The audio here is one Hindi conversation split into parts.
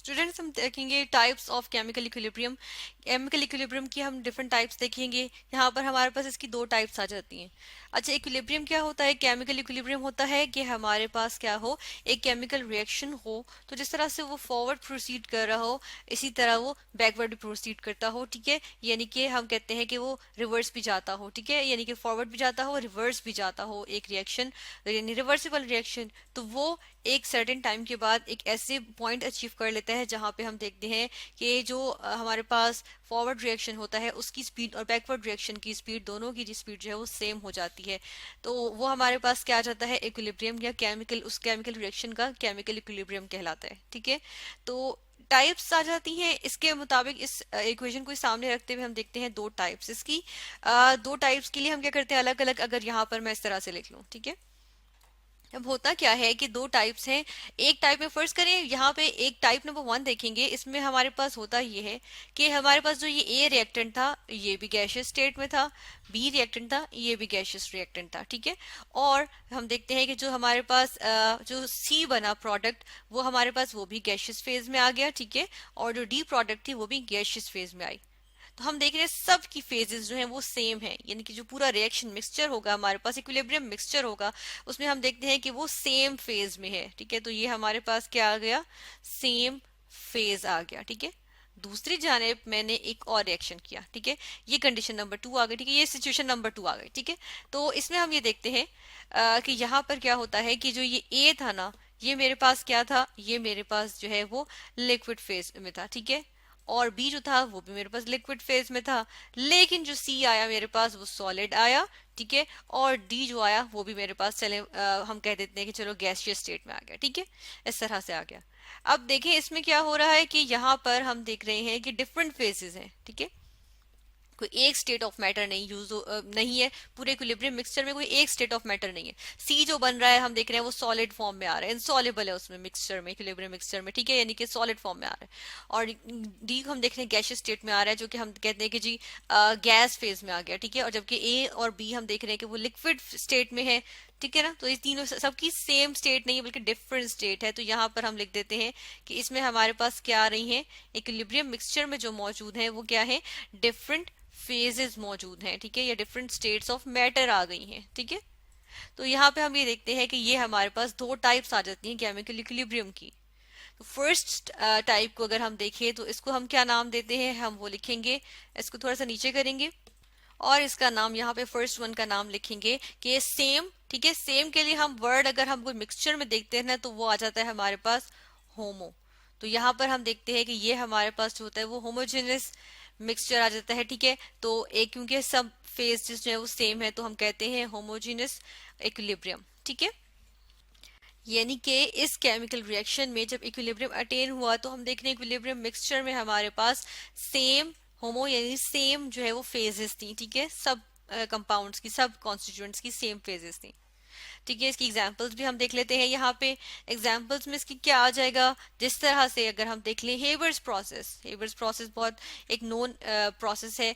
स्टूडेंट्स हम देखेंगे types of chemical equilibrium. Chemical equilibrium की हम डिफरेंट टाइप्स देखेंगे। यहाँ पर हमारे पास इसकी दो टाइप्स आ जाती हैं। अच्छा, इक्विलिब्रियम क्या होता है? केमिकल इक्विलिब्रियम होता है कि हमारे पास क्या हो, एक केमिकल रिएक्शन हो, तो जिस तरह से वो फॉरवर्ड प्रोसीड कर रहा हो इसी तरह वो बैकवर्ड भी प्रोसीड करता हो। ठीक है, यानी कि हम कहते हैं कि वो रिवर्स भी जाता हो। ठीक है, यानी कि फॉरवर्ड भी जाता हो, रिवर्स भी जाता हो एक रिएक्शन, यानी रिवर्सिबल रिएक्शन। तो वो एक सर्टेन टाइम के बाद एक ऐसे पॉइंट अचीव कर लेता है जहां पे हम देखते हैं कि जो हमारे पास फॉरवर्ड रिएक्शन होता है उसकी स्पीड और बैकवर्ड रिएक्शन की स्पीड, दोनों की स्पीड जो है वो सेम हो जाती है। तो वो हमारे पास क्या आ जाता है, इक्विलिब्रियम, या केमिकल, उस केमिकल रिएक्शन का केमिकल इक्विलिब्रियम कहलाता है। ठीक है, तो टाइप्स आ जाती हैं इसके मुताबिक। इस इक्वेशन को सामने रखते हुए हम देखते हैं दो टाइप्स इसकी। दो टाइप्स के लिए हम क्या करते हैं, अलग अलग, अगर यहाँ पर मैं इस तरह से लिख लूँ। ठीक है, अब होता क्या है कि दो टाइप्स हैं। एक टाइप में फर्स्ट करें, यहाँ पे एक टाइप नंबर वन देखेंगे। इसमें हमारे पास होता ये है कि हमारे पास जो ये ए रिएक्टेंट था ये भी गैसियस स्टेट में था, बी रिएक्टेंट था ये भी गैसियस रिएक्टेंट था। ठीक है, और हम देखते हैं कि जो हमारे पास जो सी बना प्रोडक्ट वो हमारे पास वो भी गैसियस फेज में आ गया। ठीक है, और जो डी प्रोडक्ट थी वो भी गैसियस फेज में आई। तो हम देख रहे हैं सब की फेजेस जो हैं वो सेम है, यानी कि जो पूरा रिएक्शन मिक्सचर होगा हमारे पास, इक्विलिब्रियम मिक्सचर होगा, उसमें हम देखते हैं कि वो सेम फेज में है। ठीक है, तो ये हमारे पास क्या आ गया, सेम फेज आ गया। ठीक है, दूसरी जानेब मैंने एक और रिएक्शन किया। ठीक है, ये कंडीशन नंबर टू आ गई। ठीक है, ये सिचुएशन नंबर टू आ गई। ठीक है, तो इसमें हम ये देखते हैं कि यहाँ पर क्या होता है कि जो ये ए था ना, ये मेरे पास क्या था, ये मेरे पास जो है वो लिक्विड फेज में था। ठीक है, और बी जो था वो भी मेरे पास लिक्विड फेज में था, लेकिन जो सी आया मेरे पास वो सॉलिड आया। ठीक है, और डी जो आया वो भी मेरे पास, चले हम कह देते हैं कि चलो गैसियस स्टेट में आ गया। ठीक है, इस तरह से आ गया। अब देखें इसमें क्या हो रहा है कि यहाँ पर हम देख रहे हैं कि डिफरेंट फेजेस हैं। ठीक है, कोई एक स्टेट ऑफ मैटर नहीं नहीं है पूरे इक्विलिब्रियम मिक्सचर में, कोई एक स्टेट ऑफ मैटर नहीं है। सी जो बन रहा है हम देख रहे हैं वो सॉलिड फॉर्म में आ रहा है, इनसॉल्युबल है उसमें मिक्सचर में, इक्विलिब्रियम मिक्सचर में। ठीक है, यानी कि सॉलिड फॉर्म में आ रहा है। और डी हम देख रहे हैं गैसियस स्टेट में आ रहा है, जो कि हम कहते हैं कि जी गैस फेज में आ गया। ठीक है, और जबकि ए और बी हम देख रहे हैं कि वो लिक्विड स्टेट में है। ठीक है ना, तो ये तीनों सबकी सेम स्टेट नहीं है बल्कि डिफरेंट स्टेट है। तो यहाँ पर हम लिख देते हैं कि इसमें हमारे पास क्या आ रही है, इक्विलिब्रियम मिक्सचर में जो मौजूद है वो क्या है, डिफरेंट फेजेस मौजूद हैं। ठीक है, या डिफरेंट स्टेट्स ऑफ मैटर आ गई हैं। ठीक है, तो यहाँ पे हम ये देखते हैं कि ये हमारे पास दो टाइप्स आ जाती हैं केमिकल इक्विलिब्रियम की। तो फर्स्ट टाइप को अगर हम देखें तो इसको हम क्या नाम देते हैं, हम वो लिखेंगे, इसको थोड़ा सा नीचे करेंगे और इसका नाम यहाँ पे फर्स्ट वन का नाम लिखेंगे कि सेम। ठीक है, सेम के लिए हम वर्ड अगर हम कोई मिक्सचर में देखते हैं ना तो वो आ जाता है हमारे पास होमो। तो यहाँ पर हम देखते हैं कि ये हमारे पास जो होता है वो होमोजेनस मिक्सचर आ जाता है। ठीक है, तो एक क्योंकि सब फेज जो है वो सेम है तो हम कहते हैं होमोजेनस इक्विलिब्रियम। ठीक है, यानी कि इस केमिकल रिएक्शन में जब इक्विलिब्रियम अटेन हुआ तो हम देख रहे हैं इक्विलिब्रियम मिक्सचर में हमारे पास सेम होमो यानी सेम जो है वो फेजेस थी। ठीक है, सब कंपाउंड्स की, सब कॉन्स्टिट्यूएंट्स की सेम फेजेस थी। ठीक है, इसकी एग्जांपल्स भी हम देख लेते हैं। यहाँ पे एग्जांपल्स में इसकी क्या आ जाएगा, जिस तरह से अगर हम देख लें हेबर्स प्रोसेस, हेबर्स प्रोसेस बहुत एक नोन प्रोसेस है।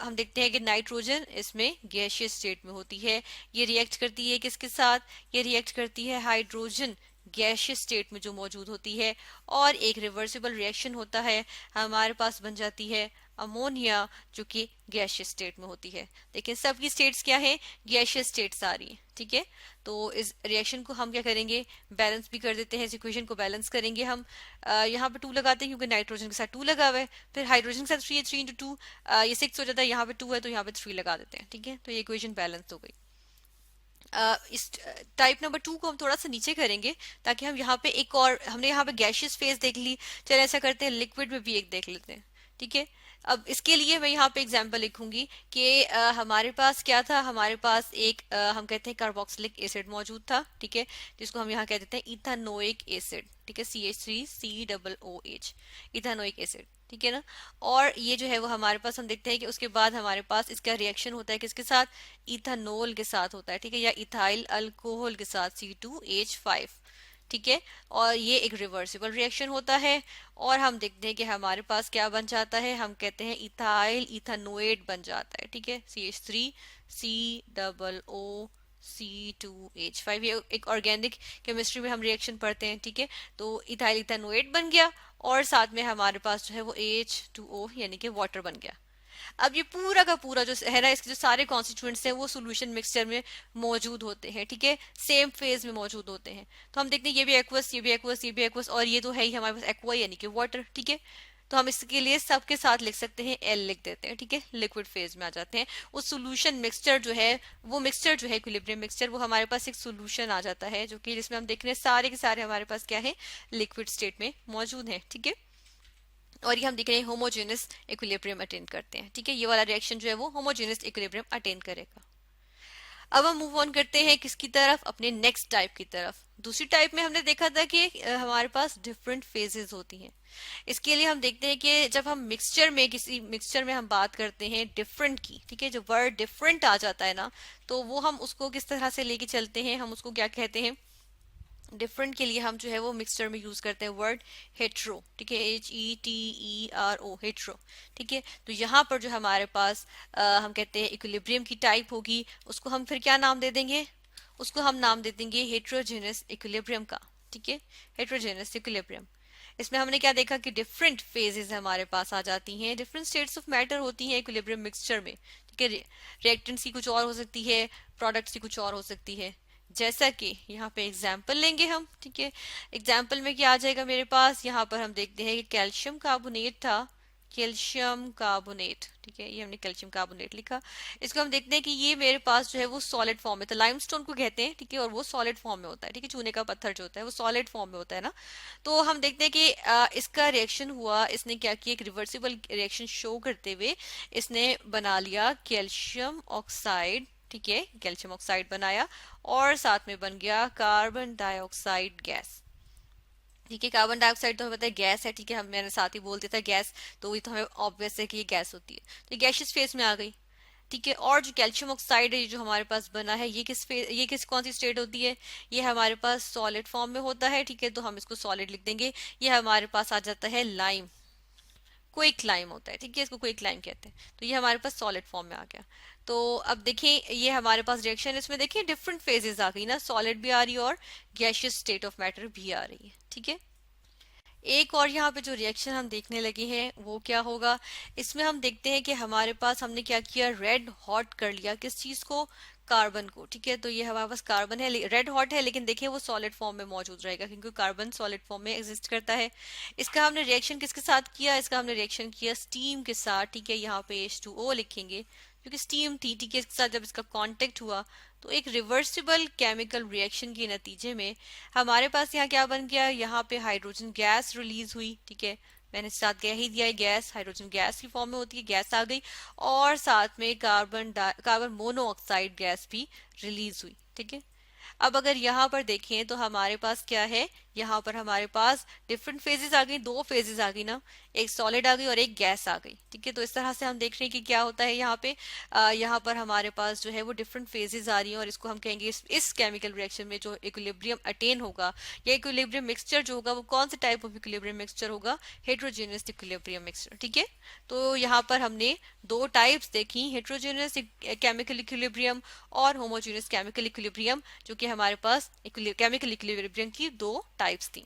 हम देखते हैं कि नाइट्रोजन इसमें गैसियस स्टेट में होती है, ये रिएक्ट करती है किसके साथ, ये रिएक्ट करती है हाइड्रोजन गैसियस स्टेट में जो मौजूद होती है, और एक रिवर्सिबल रिएक्शन होता है, हमारे पास बन जाती है अमोनिया जो कि गैसियस स्टेट में होती है। देखिए सबकी स्टेट्स क्या है, गैसियस स्टेट्स आ रही है। ठीक है, तो इस रिएक्शन को हम क्या करेंगे, बैलेंस भी कर देते हैं, इस इक्वेशन को बैलेंस करेंगे हम। यहाँ पे टू लगाते हैं क्योंकि नाइट्रोजन के साथ टू लगा हुआ है, फिर हाइड्रोजन के साथ थ्री है, थ्री इंटू टू ये सिक्स हो जाता है, यहाँ पे टू है तो यहाँ पे थ्री लगा देते हैं। ठीक है, तो ये इक्वेशन बैलेंस हो गई। इस टाइप नंबर टू को हम थोड़ा सा नीचे करेंगे ताकि हम यहाँ पे एक और, हमने यहाँ पे गैशियस फेज देख ली, चलो ऐसा करते हैं लिक्विड में भी एक देख लेते हैं। ठीक है, अब इसके लिए मैं यहाँ पे एग्जांपल लिखूंगी कि हमारे पास क्या था, हमारे पास एक हम कहते हैं कार्बोक्सिलिक एसिड मौजूद था। ठीक है, जिसको हम यहाँ कह देते हैं इथानोइक एसिड। ठीक है, CH3COOH, इथानोइक एसिड। ठीक है ना, और ये जो है वो हमारे पास हम देखते हैं कि उसके बाद हमारे पास इसका रिएक्शन होता है किसके साथ, इथानोल के साथ होता है। ठीक है, या इथाइल अल्कोहल के साथ C2H5। ठीक है, और ये एक रिवर्सिबल रिएक्शन होता है, और हम देखते हैं कि हमारे पास क्या बन जाता है, हम कहते हैं इथाइल इथानोएट बन जाता है। ठीक है, CH3COO C2H5, ये एक ऑर्गेनिक केमिस्ट्री में हम रिएक्शन पढ़ते हैं, ठीक है। तो इथाइल इथेनोएट बन गया और साथ में हमारे पास जो है वो H2O यानी कि वाटर बन गया। अब ये पूरा का पूरा जो है ना, इसके जो सारे कॉन्स्टिट्यूएंट्स हैं वो सॉल्यूशन मिक्सचर में मौजूद होते हैं, ठीक है, सेम फेज में मौजूद होते हैं। तो हम देखते हैं ये भी एक्वस, ये भी एक्वस, ये भी एक्वस, और ये तो है ही हमारे पास एक्वा यानी कि वाटर, ठीक है। तो हम इसके लिए सबके साथ लिख सकते हैं, एल लिख देते हैं, ठीक है, लिक्विड फेज में आ जाते हैं। उस सॉल्यूशन मिक्सचर जो है, वो मिक्सचर जो है इक्विलिब्रियम मिक्सचर, वो हमारे पास एक सॉल्यूशन आ जाता है, जो कि जिसमें हम देख रहे हैं सारे के सारे हमारे पास क्या है, लिक्विड स्टेट में मौजूद है, ठीक है। और ये हम देख रहे हैं होमोजेनस इक्विलिब्रियम अटेन करते हैं, ठीक है। ये वाला रिएक्शन जो है वो होमोजेनस इक्विलिब्रियम अटेन करेगा। अब हम मूव ऑन करते हैं किसकी तरफ, अपने नेक्स्ट टाइप की तरफ। दूसरी टाइप में हमने देखा था कि हमारे पास डिफरेंट फेजेस होती हैं। इसके लिए हम देखते हैं कि जब हम मिक्सचर में, किसी मिक्सचर में हम बात करते हैं डिफरेंट की, ठीक है, जो वर्ड डिफरेंट आ जाता है ना, तो वो हम उसको किस तरह से लेके चलते हैं, हम उसको क्या कहते हैं, डिफरेंट के लिए हम जो है वो मिक्सचर में यूज करते हैं वर्ड हेट्रो, ठीक है, HETERO, हेट्रो, ठीक है। तो यहाँ पर जो हमारे पास हम कहते हैं इक्विलिब्रियम की टाइप होगी, उसको हम फिर क्या नाम दे देंगे, उसको हम नाम दे देंगे हेट्रोजेनस इक्विलिब्रियम का, ठीक है, हेट्रोजेनस इक्विलिब्रियम। इसमें हमने क्या देखा कि डिफरेंट फेजेस हमारे पास आ जाती हैं, डिफरेंट स्टेट्स ऑफ मैटर होती हैं इक्विलिब्रियम मिक्सचर में, ठीक है। रिएक्टेंट्स की कुछ और हो सकती है, प्रोडक्ट्स की कुछ और हो सकती है। जैसा कि यहाँ पे एग्जाम्पल लेंगे हम, ठीक है। एग्जाम्पल में क्या आ जाएगा मेरे पास, यहाँ पर हम देखते हैं कि कैल्शियम कार्बोनेट था, कैल्शियम कार्बोनेट, ठीक है, ये हमने कैल्शियम कार्बोनेट लिखा। इसको हम देखते हैं कि ये मेरे पास जो है वो सॉलिड फॉर्म में था, लाइमस्टोन को कहते हैं, ठीक है, और वो सॉलिड फॉर्म में होता है, ठीक है, चूने का पत्थर जो होता है वो सॉलिड फॉर्म में होता है ना। तो हम देखते हैं कि इसका रिएक्शन हुआ, इसने क्या किया, एक रिवर्सिबल रिएक्शन शो करते हुए इसने बना लिया कैल्शियम ऑक्साइड, ठीक है, कैल्शियम ऑक्साइड बनाया और साथ में बन गया कार्बन डाइऑक्साइड गैस, ठीक है। कार्बन डाइऑक्साइड तो हमें पता है गैस है, ठीक है, हम मैंने साथ ही बोल दिया था गैस, तो ये तो हमें ऑब्वियस है कि ये गैस होती है, तो ये गैसियस फेज में आ गई, ठीक है। और जो कैल्शियम ऑक्साइड है ये जो हमारे पास बना है, ये किस कौन सी स्टेट होती है, ये हमारे पास सॉलिड फॉर्म में होता है, ठीक है, तो हम इसको सॉलिड लिख देंगे। ये हमारे पास आ जाता है लाइम, क्विक लाइम होता है, ठीक है, इसको क्विक लाइम कहते हैं। तो ये हमारे पास सॉलिड फॉर्म में आ गया। तो अब देखें ये हमारे पास रिएक्शन, इसमें देखिए डिफरेंट फेजेस आ गई ना, सॉलिड भी आ रही है और गैशियस स्टेट ऑफ मैटर भी आ रही है, ठीक है। एक और यहाँ पे जो रिएक्शन हम देखने लगे हैं वो क्या होगा, इसमें हम देखते हैं कि हमारे पास हमने क्या किया, रेड हॉट कर लिया किस चीज को, कार्बन को, ठीक है। तो ये हमारे पास कार्बन है, रेड हॉट है, लेकिन देखिए वो सॉलिड फॉर्म में मौजूद रहेगा क्योंकि कार्बन सॉलिड फॉर्म में एग्जिस्ट करता है। इसका हमने रिएक्शन किसके साथ किया, इसका हमने रिएक्शन किया स्टीम के साथ, ठीक है, यहाँ पे H2O लिखेंगे क्योंकि स्टीम थी, ठीक है। इसके साथ जब इसका कांटेक्ट हुआ तो एक रिवर्सिबल केमिकल रिएक्शन के नतीजे में हमारे पास यहाँ क्या बन गया, यहाँ पे हाइड्रोजन गैस रिलीज हुई, ठीक है, मैंने साथ कह ही दिया है गैस, हाइड्रोजन गैस की फॉर्म में होती है, गैस आ गई, और साथ में कार्बन मोनोऑक्साइड गैस भी रिलीज हुई, ठीक है। अब अगर यहाँ पर देखें तो हमारे पास क्या है, यहाँ पर हमारे पास डिफरेंट फेजेस आ गई, दो फेजेस आ गई ना, एक सॉलिड आ गई और एक गैस आ गई, ठीक है। तो इस तरह से हम देख रहे हैं कि क्या होता है यहाँ पे, यहाँ पर हमारे पास जो है वो डिफरेंट फेजेस आ रही हैं और इसको हम कहेंगे इस केमिकल रिएक्शन में जो इक्विलिब्रियम अटेन होगा या इक्विलिब्रियम मिक्सचर जो होगा वो कौन से टाइप ऑफ इक्विलिब्रियम मिक्सचर होगा, हेट्रोजेनियस इक्विलिब्रियम मिक्सचर, ठीक है। तो यहाँ पर हमने दो टाइप्स देखी, हेट्रोजेनियस केमिकल इक्विलिब्रियम और होमोजेनियस केमिकल इक्विलिब्रियम, जो कि हमारे पास केमिकल इक्विलिब्रियम की दो टाइप्स थी।